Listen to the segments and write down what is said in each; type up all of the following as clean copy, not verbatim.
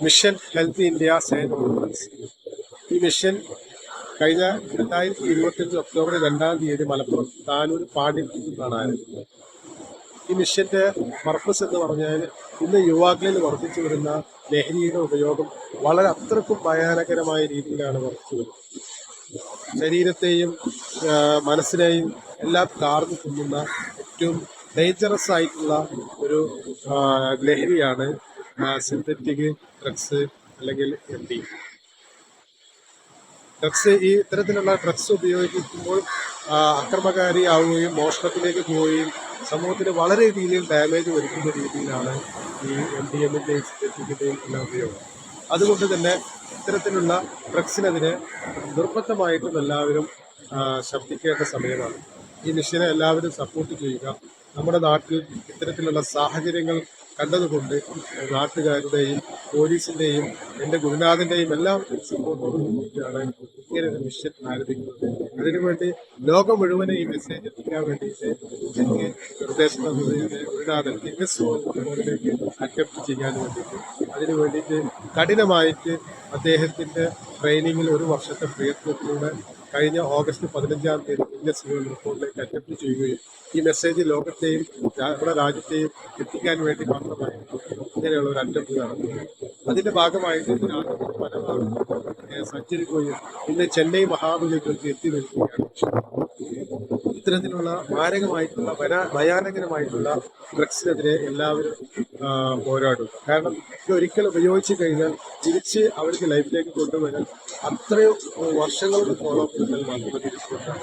Mission health India സേനോ. ഈ mission കഴിഞ്ഞ 2025 October 2 Malappuram Tanur പാണ്ഡിത്യത്തിലാണ് ആരംഭിച്ചത്. ഈ മിഷന്റെ പർപ്പസ് എന്ന് പറഞ്ഞാൽ ഇന്ന് യുവാക്കളിൽ വർദ്ധിച്ചു വരുന്ന ലഹരിയുടെ ഉപയോഗം വളരെ അത്രക്കും ഭയാനകരമായ രീതിയിലാണ് വർദ്ധിച്ചു വരുന്നത്. ശരീരത്തെയും മനസ്സിനെയും എല്ലാം കാർന്നു തിന്നുന്ന ഏറ്റവും ഡേഞ്ചറസ് ആയിട്ടുള്ള ഒരു ലഹരിയാണ് സിന്തറ്റിക് ഡ്രഗ്സ് അല്ലെങ്കിൽ MD. ഡ്രഗ്സ് ഈ ഇത്തരത്തിലുള്ള ഡ്രഗ്സ് ഉപയോഗിക്കുമ്പോൾ അക്രമകാരിയാവുകയും മോഷണത്തിലേക്ക് പോവുകയും സമൂഹത്തിന് വളരെ രീതിയിൽ ഡാമേജ് വരുത്തുന്ന രീതിയിലാണ് ഈ MDMന്റെയും സിന്തറ്റിക്കിന്റെയും എല്ലാം ഉപയോഗം. അതുകൊണ്ട് തന്നെ ഇത്തരത്തിലുള്ള ഡ്രഗ്സിനെതിരെ നിർബന്ധമായിട്ടും എല്ലാവരും ശബ്ദിക്കേണ്ട സമയമാണ്. ഈ മിഷനെ എല്ലാവരും സപ്പോർട്ട് ചെയ്യുക. നമ്മുടെ നാട്ടിൽ ഇത്തരത്തിലുള്ള സാഹചര്യങ്ങൾ കണ്ടതുകൊണ്ട് നാട്ടുകാരുടെയും പോലീസിന്റെയും എൻ്റെ ഗുരുനാഥന്റെയും എല്ലാം സപ്പോർട്ടോട് കൂടിയാണ് ഇങ്ങനെ ഒരു മിഷൻ ആരംഭിക്കുന്നത്. അതിനുവേണ്ടി ലോകം മുഴുവനും ഈ മെസ്സേജ് എത്തിക്കാൻ വേണ്ടിയിട്ട് എനിക്ക് നിർദ്ദേശം തന്നത് എൻ്റെ ഗുരുനാഥൻ ലേക്ക് അറ്റംപ്റ്റ് ചെയ്യാൻ വേണ്ടിയിട്ട് അതിനു വേണ്ടിയിട്ട് കഠിനമായിട്ട് അദ്ദേഹത്തിൻ്റെ ട്രെയിനിങ്ങിൽ 1 വർഷത്തെ പ്രയത്നത്തിലൂടെ കഴിഞ്ഞ ഓഗസ്റ്റ് 15 റിപ്പോർട്ടിലേക്ക് അറ്റംപ്റ്റ് ചെയ്യുകയും ഈ മെസ്സേജ് ലോകത്തെയും നമ്മുടെ രാജ്യത്തെയും എത്തിക്കാൻ വേണ്ടി മാത്രമായി ഇങ്ങനെയുള്ള ഒരു അറ്റംപ്റ്റ് നടത്തുന്നത്. അതിന്റെ ഭാഗമായിട്ട് സഞ്ചരിക്കുകയും ഇന്ന് ചെന്നൈ മഹാബലിപുരത്ത് എത്തി നിൽക്കുകയാണ്. ഇത്തരത്തിലുള്ള മാരകമായിട്ടുള്ള ഭയാനകരമായിട്ടുള്ള ഡ്രഗ്സിനെതിരെ എല്ലാവരും പോരാടും. കാരണം ഇതൊരിക്കൽ ഉപയോഗിച്ച് കഴിഞ്ഞാൽ തിരിച്ച് അവർക്ക് ലൈഫിലേക്ക് കൊണ്ടുവരാൻ അത്രയും വർഷങ്ങളുടെ ഫോളോ അപ്പിൽ മാത്രമേ തിരിച്ചു കൊണ്ടുവരാൻ.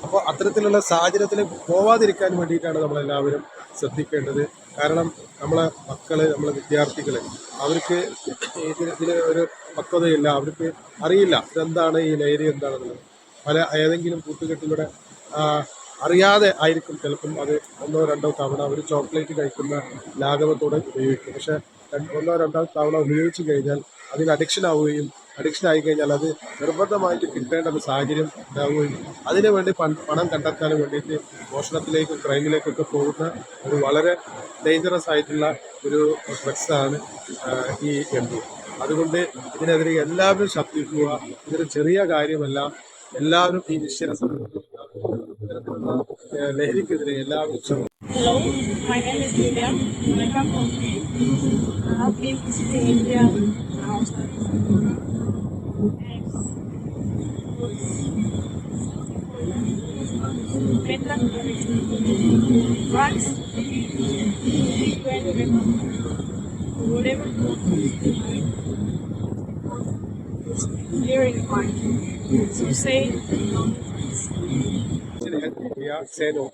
അപ്പോൾ അത്തരത്തിലുള്ള സാഹചര്യത്തിലേക്ക് പോവാതിരിക്കാൻ വേണ്ടിയിട്ടാണ് നമ്മളെല്ലാവരും ശ്രദ്ധിക്കേണ്ടത്. കാരണം നമ്മളെ മക്കള്, നമ്മളെ വിദ്യാർത്ഥികള് അവർക്ക് ഇതിന് ഒരു പക്വതയില്ല, അവർക്ക് അറിയില്ല ഇതെന്താണ്, ഈ ലഹരി എന്താണെന്നുള്ളത്. ഏതെങ്കിലും കൂട്ടുകെട്ടിലൂടെ അറിയാതെ ആയിരിക്കും ചിലപ്പം അത് 1-2 തവണ ഒരു ചോക്ലേറ്റ് കഴിക്കുന്ന ലാഘവത്തോടെ ഉപയോഗിക്കും. പക്ഷെ 1-2 തവണ ഉപയോഗിച്ച് കഴിഞ്ഞാൽ അതിന് അഡിക്ഷൻ ആയി കഴിഞ്ഞാൽ അത് നിർബന്ധമായിട്ട് കിട്ടേണ്ട ഒരു സാഹചര്യം ഉണ്ടാവുകയും അതിനുവേണ്ടി പണം കണ്ടെത്താൻ വേണ്ടിയിട്ട് മോഷണത്തിലേക്കും ക്രൈമിലേക്കൊക്കെ പോകുന്ന ഒരു വളരെ ഡേഞ്ചറസ് ആയിട്ടുള്ള ഒരു ഡ്രഗ്സാണ് ഈ MD. അതുകൊണ്ട് ഇതിനെതിരെ എല്ലാവരും ശബ്ദിക്കുക. ഇതൊരു ചെറിയ കാര്യമല്ല. എല്ലാവരും ഈ വിഷയത്തെ സംബന്ധിക്കുന്ന ലഹരിക്കെതിരെ എല്ലാവരും. Hello, my name is Divya. I come from I have been visiting India outside. Metal drugs, whatever here in the mind. So say Health India Seno.